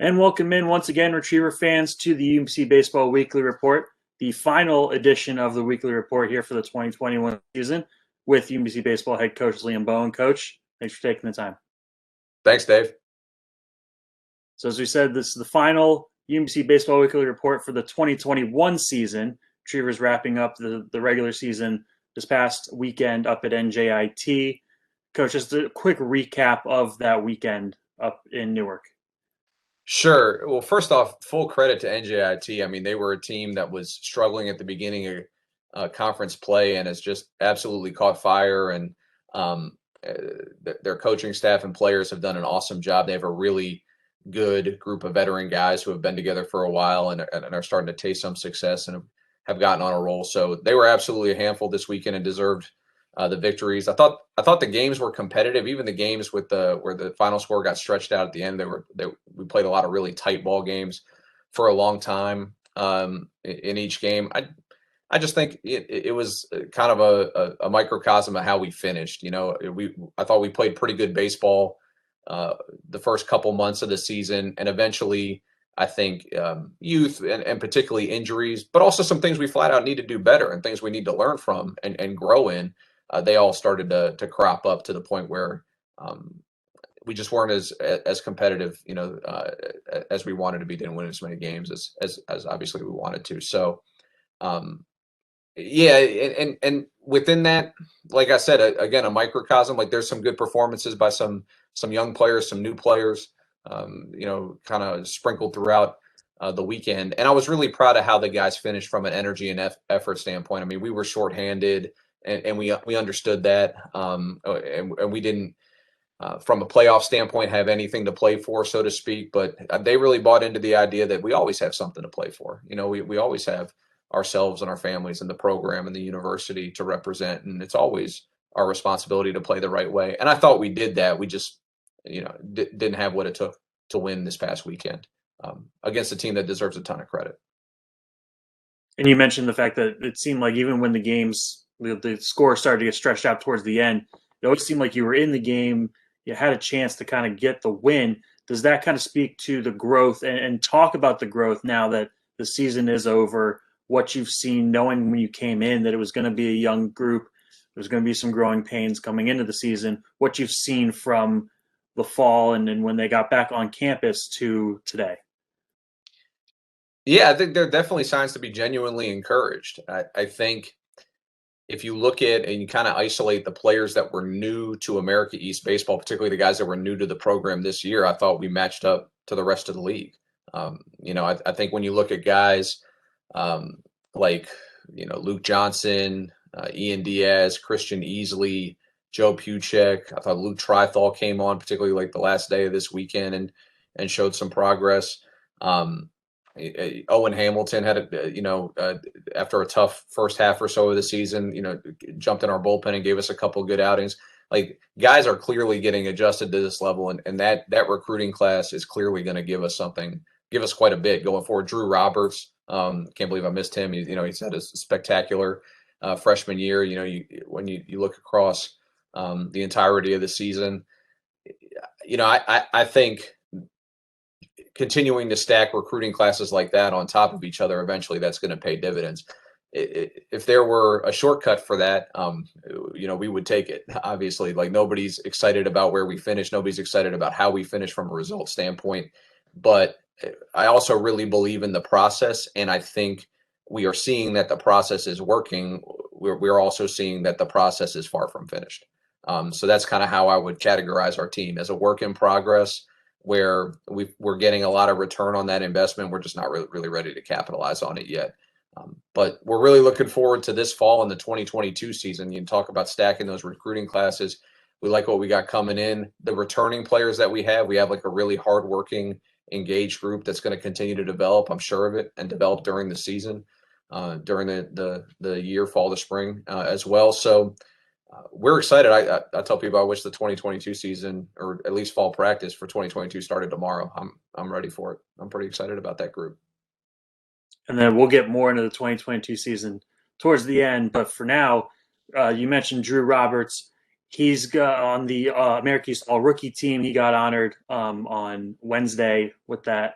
And welcome in once again, Retriever fans, to the UMBC Baseball Weekly Report, the final edition of the Weekly Report here for the 2021 season with UMBC Baseball head coach Liam Bowen. Coach, thanks for taking the time. Thanks, Dave. So as we said, this is the final UMBC Baseball Weekly Report for the 2021 season. Retrievers wrapping up the regular season this past weekend up at NJIT. Coach, just a quick recap of that weekend up in Newark. Sure. Well, first off, full credit to NJIT. I mean, they were a team that was struggling at the beginning of conference play and has just absolutely caught fire. And their coaching staff and players have done an awesome job. They have a really good group of veteran guys who have been together for a while and are starting to taste some success and have gotten on a roll. So they were absolutely a handful this weekend and deserved the victories. I thought the games were competitive. Even the games with where the final score got stretched out at the end, we played a lot of really tight ball games for a long time in each game. I just think it was kind of a microcosm of how we finished. You know, I thought we played pretty good baseball the first couple months of the season, and eventually I think youth and particularly injuries, but also some things we flat out need to do better and things we need to learn from and grow in. They all started to crop up to the point where we just weren't as competitive, as we wanted to be. Didn't win as many games as obviously we wanted to. So, yeah, and within that, like I said, again, a microcosm. Like there's some good performances by some young players, some new players, kind of sprinkled throughout the weekend. And I was really proud of how the guys finished from an energy and effort standpoint. I mean, we were shorthanded. And we understood that, and we didn't, from a playoff standpoint, have anything to play for, so to speak. But they really bought into the idea that we always have something to play for. You know, we always have ourselves and our families and the program and the university to represent, and it's always our responsibility to play the right way. And I thought we did that. We just, didn't have what it took to win this past weekend against a team that deserves a ton of credit. And you mentioned the fact that it seemed like even when the score started to get stretched out towards the end, it always seemed like you were in the game, you had a chance to kind of get the win. Does that kind of speak to the growth and talk about the growth now that the season is over, what you've seen, knowing when you came in that it was going to be a young group, there's going to be some growing pains coming into the season, what you've seen from the fall and when they got back on campus to today? Yeah, I think there are definitely signs to be genuinely encouraged. I think if you look at and you kind of isolate the players that were new to America East baseball, particularly the guys that were new to the program this year, I thought we matched up to the rest of the league. I think when you look at guys like, Luke Johnson, Ian Diaz, Christian Easley, Joe Puchek, I thought Luke Trithall came on, particularly like the last day of this weekend and showed some progress. Owen Hamilton had after a tough first half or so of the season, jumped in our bullpen and gave us a couple good outings. Like guys are clearly getting adjusted to this level, and that recruiting class is clearly going to give us quite a bit going forward. Drew Roberts, can't believe I missed him. He's had a spectacular freshman year. When you look across the entirety of the season, I think continuing to stack recruiting classes like that on top of each other, eventually that's going to pay dividends. If there were a shortcut for that, we would take it. Obviously, like nobody's excited about where we finished. Nobody's excited about how we finished from a result standpoint. But I also really believe in the process, and I think we are seeing that the process is working. We're also seeing that the process is far from finished. So that's kind of how I would categorize our team, as a work in progress, where we're getting a lot of return on that investment. We're just not really ready to capitalize on it yet. But we're really looking forward to this fall and the 2022 season. You can talk about stacking those recruiting classes. We like what we got coming in. The returning players that we have like a really hardworking, engaged group that's going to continue to develop, I'm sure of it, and develop during the season, during the year, fall to spring as well. So we're excited. I tell people I wish the 2022 season, or at least fall practice for 2022, started tomorrow. I'm ready for it. I'm pretty excited about that group. And then we'll get more into the 2022 season towards the end. But for now, you mentioned Drew Roberts. He's got on the America's All Rookie team. He got honored on Wednesday with that.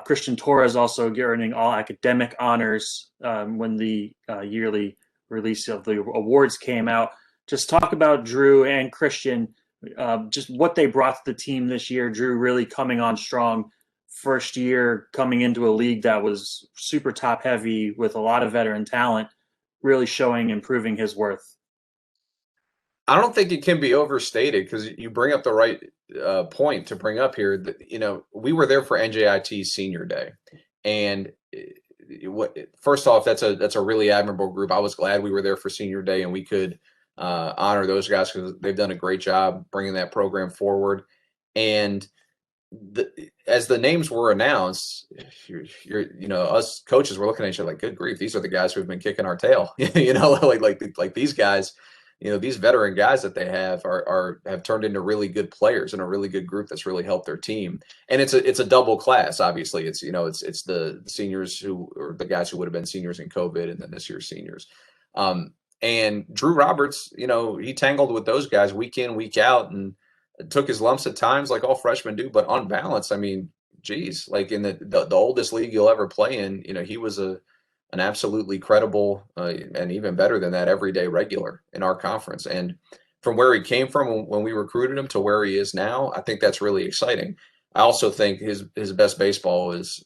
Christian Torr is also earning all academic honors when the yearly release of the awards came out. Just talk about Drew and Christian, just what they brought to the team this year. Drew really coming on strong, first year coming into a league that was super top heavy with a lot of veteran talent, really showing and proving his worth. I don't think it can be overstated because you bring up the right point to bring up here. That, we were there for NJIT's senior day, and first off, that's a really admirable group. I was glad we were there for senior day and we could honor those guys because they've done a great job bringing that program forward. And as the names were announced, us coaches were looking at each other like, "Good grief, these are the guys who've been kicking our tail." like these guys, these veteran guys that they have turned into really good players and a really good group that's really helped their team. And it's a double class. Obviously, it's the seniors who or the guys who would have been seniors in COVID, and then this year's seniors. And Drew Roberts, he tangled with those guys week in, week out, and took his lumps at times, like all freshmen do. But on balance, I mean, geez, like in the oldest league you'll ever play in, he was an absolutely credible and even better than that everyday regular in our conference. And from where he came from when we recruited him to where he is now, I think that's really exciting. I also think his best baseball is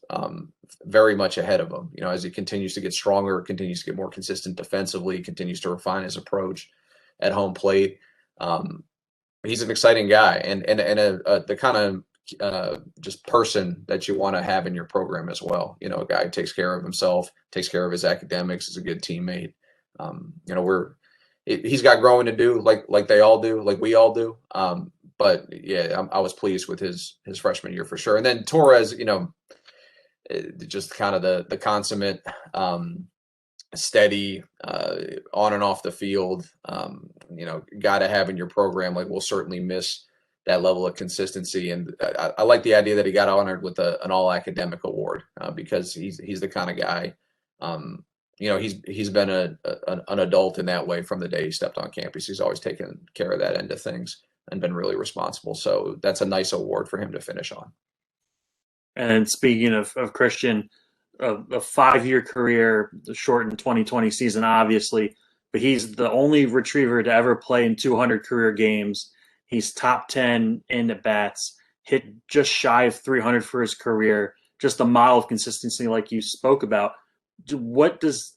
very much ahead of him. As he continues to get stronger, continues to get more consistent defensively, continues to refine his approach at home plate. He's an exciting guy and the kind of just person that you want to have in your program as well. A guy who takes care of himself, takes care of his academics, is a good teammate. He's got growing to do, like they all do, like we all do. But yeah, I was pleased with his freshman year for sure. And then Torres, just kind of the consummate, steady, on and off the field, guy to have in your program. Like, we'll certainly miss that level of consistency. And I like the idea that he got honored with an all academic award because he's the kind of guy, he's been an adult in that way from the day he stepped on campus. He's always taken care of that end of things and been really responsible. So that's a nice award for him to finish on. And speaking of Christian, a 5-year career, the shortened 2020 season, obviously, but he's the only retriever to ever play in 200 career games. He's top 10 in at bats, hit just shy of 300 for his career. Just a model of consistency, like you spoke about. What is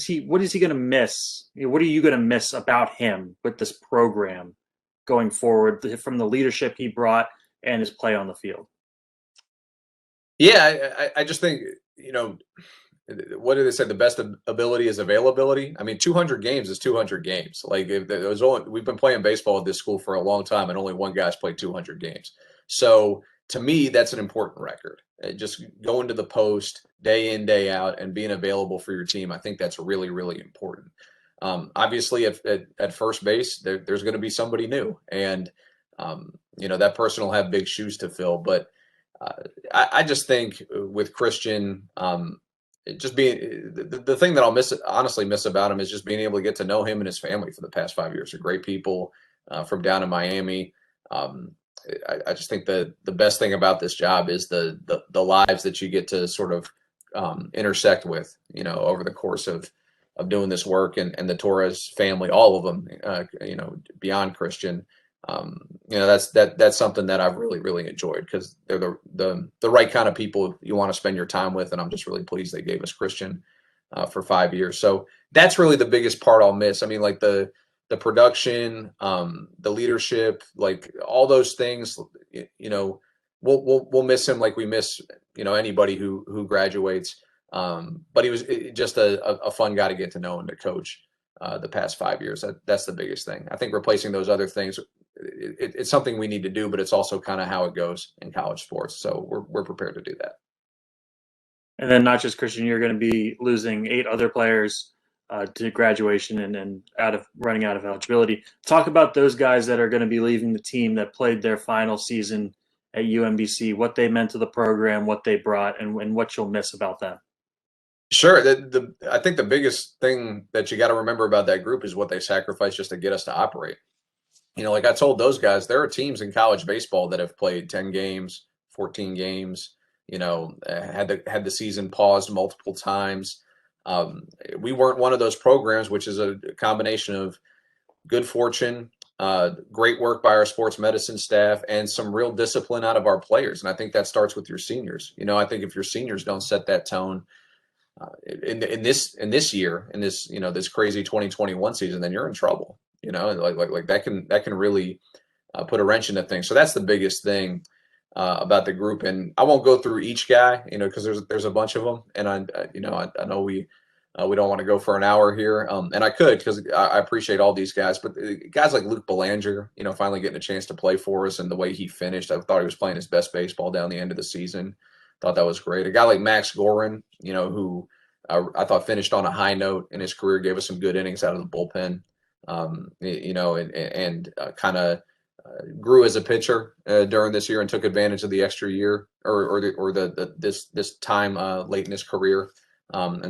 he going to miss? What are you going to miss about him with this program going forward from the leadership he brought and his play on the field? Yeah, I just think, what do they say? The best ability is availability. I mean, 200 games is 200 games. Like, we've been playing baseball at this school for a long time, and only one guy's played 200 games. So to me, that's an important record. Just going to the post day in, day out, and being available for your team. I think that's really, really important. Obviously, at first base, there's going to be somebody new, and that person will have big shoes to fill. But I just think with Christian, just being the thing that I'll honestly miss about him is just being able to get to know him and his family for the past 5 years. They're great people from down in Miami. I just think the best thing about this job is the lives that you get to sort of intersect with, over the course of doing this work, and the Torres family, all of them, beyond Christian. That's something that I've really, really enjoyed because they're the right kind of people you want to spend your time with. And I'm just really pleased they gave us Christian for 5 years. So that's really the biggest part I'll miss. I mean, like the production, the leadership, like all those things, we'll miss him like we miss, anybody who graduates. But he was just a fun guy to get to know and to coach the past 5 years. That's the biggest thing. I think replacing those other things, it's something we need to do, but it's also kind of how it goes in college sports. So we're prepared to do that. And then not just Christian, you're going to be losing 8 other players to graduation and running out of eligibility. Talk about those guys that are going to be leaving the team that played their final season at UMBC, what they meant to the program, what they brought, and what you'll miss about them. Sure. I think the biggest thing that you got to remember about that group is what they sacrificed just to get us to operate. Like I told those guys, there are teams in college baseball that have played 10 games, 14 games, had the season paused multiple times. We weren't one of those programs, which is a combination of good fortune, great work by our sports medicine staff, and some real discipline out of our players. And I think that starts with your seniors. I think if your seniors don't set that tone in this year, in this crazy 2021 season, then you're in trouble. Like that can really put a wrench into things. So that's the biggest thing about the group. And I won't go through each guy, because there's a bunch of them, and I know we don't want to go for an hour here, and I could because I appreciate all these guys, but guys like Luke Belanger, finally getting a chance to play for us, and the way he finished, I thought he was playing his best baseball down the end of the season. Thought that was great. A guy like Max Gorin, who I thought finished on a high note in his career, gave us some good innings out of the bullpen, and kind of grew as a pitcher during this year and took advantage of the extra year this time late in his career, and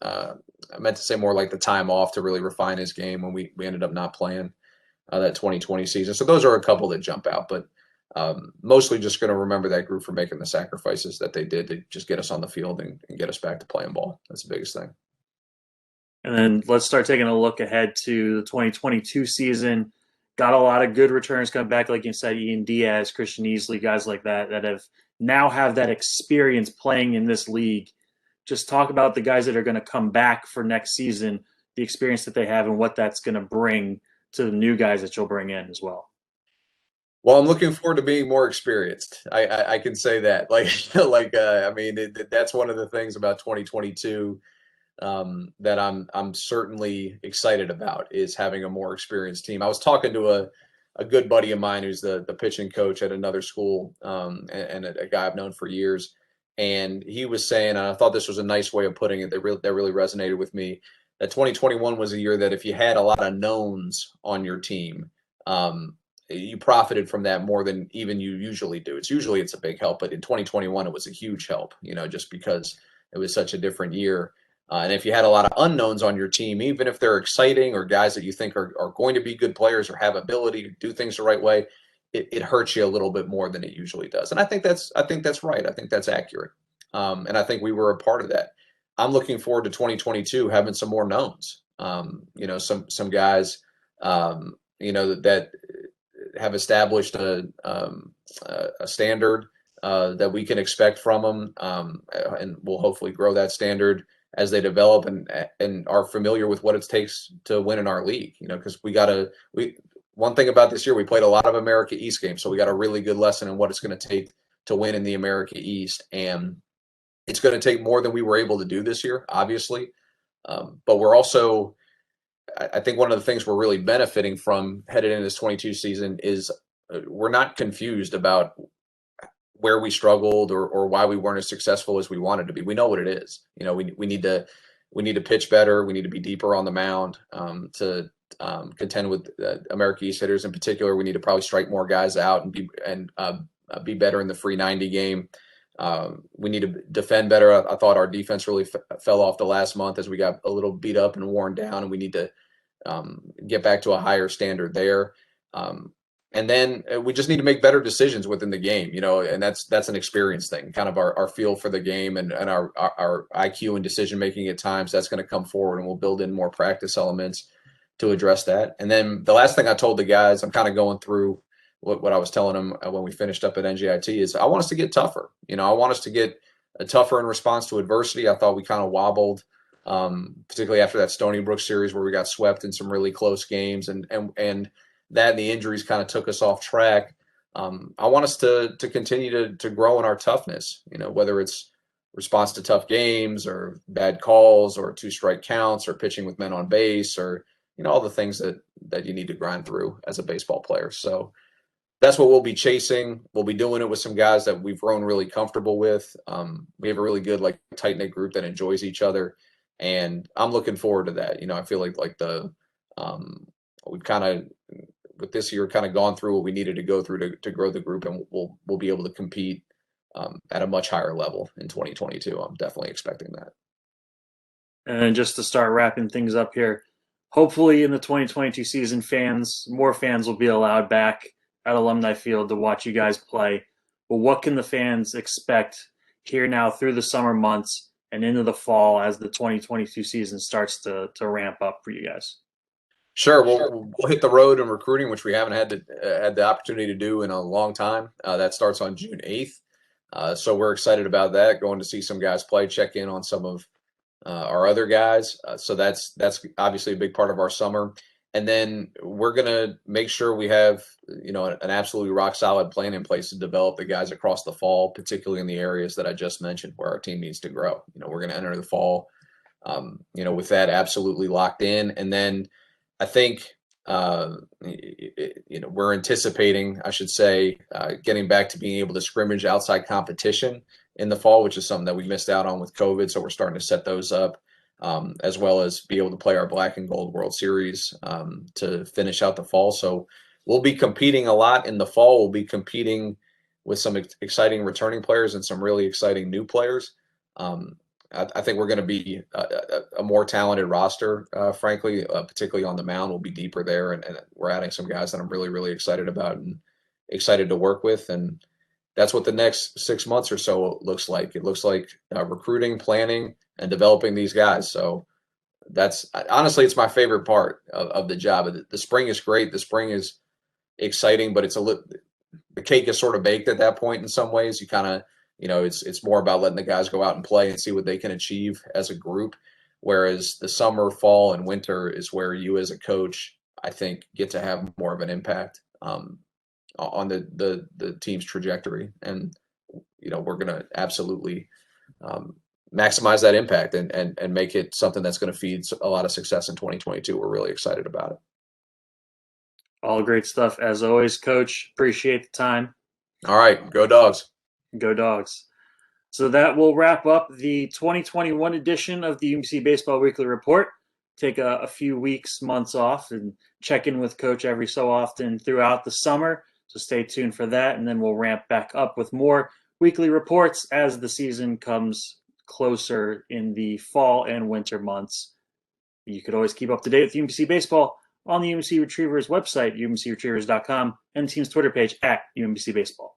I meant to say more like the time off to really refine his game when we ended up not playing that 2020 season. So those are a couple that jump out, but mostly just going to remember that group for making the sacrifices that they did to just get us on the field and get us back to playing ball. That's the biggest thing. And then let's start taking a look ahead to the 2022 season. Got a lot of good returns coming back, like you said, Ian Diaz, Christian Easley, guys like that have now have that experience playing in this league. Just talk about the guys that are going to come back for next season, the experience that they have, and what that's going to bring to the new guys that you'll bring in as well. Well, I'm looking forward to being more experienced. I can say that. I mean, that's one of the things about 2022 that I'm certainly excited about is having a more experienced team. I was talking to a good buddy of mine who's the pitching coach at another school, and a guy I've known for years, and he was saying, and I thought this was a nice way of putting it that really resonated with me, that 2021 was a year that if you had a lot of knowns on your team, you profited from that more than even you usually do. It's a big help, but in 2021 it was a huge help, just because it was such a different year. And if you had a lot of unknowns on your team, even if they're exciting or guys that you think are going to be good players or have ability to do things the right way, it hurts you a little bit more than it usually does. And I think that's right. I think that's accurate. And I think we were a part of that. I'm looking forward to 2022 having some more knowns. Some guys, that have established a standard that we can expect from them, and we'll hopefully grow that standard as they develop and are familiar with what it takes to win in our league. Because one thing about this year, we played a lot of America East games, so we got a really good lesson in what it's going to take to win in the America East, and it's going to take more than we were able to do this year, obviously. But we're also, I think one of the things we're really benefiting from headed into this 22 season is we're not confused about where we struggled or why we weren't as successful as we wanted to be. We know what it is. We need to pitch better. We need to be deeper on the mound to contend with America East hitters in particular. We need to probably strike more guys out and be better in the free 90 game. We need to defend better. I thought our defense really fell off the last month as we got a little beat up and worn down, and we need to get back to a higher standard there. And then we just need to make better decisions within the game, and that's an experience thing, kind of our feel for the game and our IQ and decision making at times. That's going to come forward, and we'll build in more practice elements to address that. And then the last thing I told the guys, I'm kind of going through what I was telling them when we finished up at NJIT, is I want us to get tougher. I want us to get tougher in response to adversity. I thought we kind of wobbled, particularly after that Stony Brook series where we got swept in some really close games, and that and the injuries kind of took us off track. I want us to continue to grow in our toughness, whether it's response to tough games or bad calls or two strike counts or pitching with men on base or, all the things that you need to grind through as a baseball player. So that's what we'll be chasing. We'll be doing it with some guys that we've grown really comfortable with. We have a really good, tight knit group that enjoys each other. And I'm looking forward to that. I feel like we've kind of, with this year, kind of gone through what we needed to go through to grow the group, and we'll be able to compete at a much higher level in 2022. I'm definitely expecting that. And then just to start wrapping things up here, hopefully in the 2022 season, more fans will be allowed back at Alumni Field to watch you guys play. But what can the fans expect here now through the summer months and into the fall as the 2022 season starts to ramp up for you guys? Sure, we'll hit the road in recruiting, which we haven't had the opportunity to do in a long time. That starts on June 8th. So we're excited about that. Going to see some guys play, check in on some of our other guys. So that's obviously a big part of our summer. And then we're gonna make sure we have an absolutely rock solid plan in place to develop the guys across the fall, particularly in the areas that I just mentioned where our team needs to grow. We're gonna enter the fall, with that absolutely locked in, and then I think we're anticipating, I should say, getting back to being able to scrimmage outside competition in the fall, which is something that we missed out on with COVID. So we're starting to set those up, as well as be able to play our Black and Gold World Series to finish out the fall. So we'll be competing a lot in the fall. We'll be competing with some exciting returning players and some really exciting new players. I think we're going to be a more talented roster, frankly, particularly on the mound. We'll be deeper there, and we're adding some guys that I'm really, really excited about and excited to work with. And that's what the next 6 months or so looks like. It looks like recruiting, planning, and developing these guys. So that's honestly, it's my favorite part of the job. The spring is great. The spring is exciting, but the cake is sort of baked at that point in some ways. You kind of it's more about letting the guys go out and play and see what they can achieve as a group. Whereas the summer, fall, and winter is where you as a coach, I think, get to have more of an impact on the team's trajectory. And, we're going to absolutely maximize that impact and make it something that's going to feed a lot of success in 2022. We're really excited about it. All great stuff. As always, Coach, appreciate the time. All right. Go Dogs. Go Dogs. So that will wrap up the 2021 edition of the UMBC Baseball Weekly Report. Take a few weeks, months off and check in with Coach every so often throughout the summer. So stay tuned for that. And then we'll ramp back up with more weekly reports as the season comes closer in the fall and winter months. You could always keep up to date with UMBC Baseball on the UMBC Retrievers website, umbcretrievers.com, and the team's Twitter page at UMBC Baseball.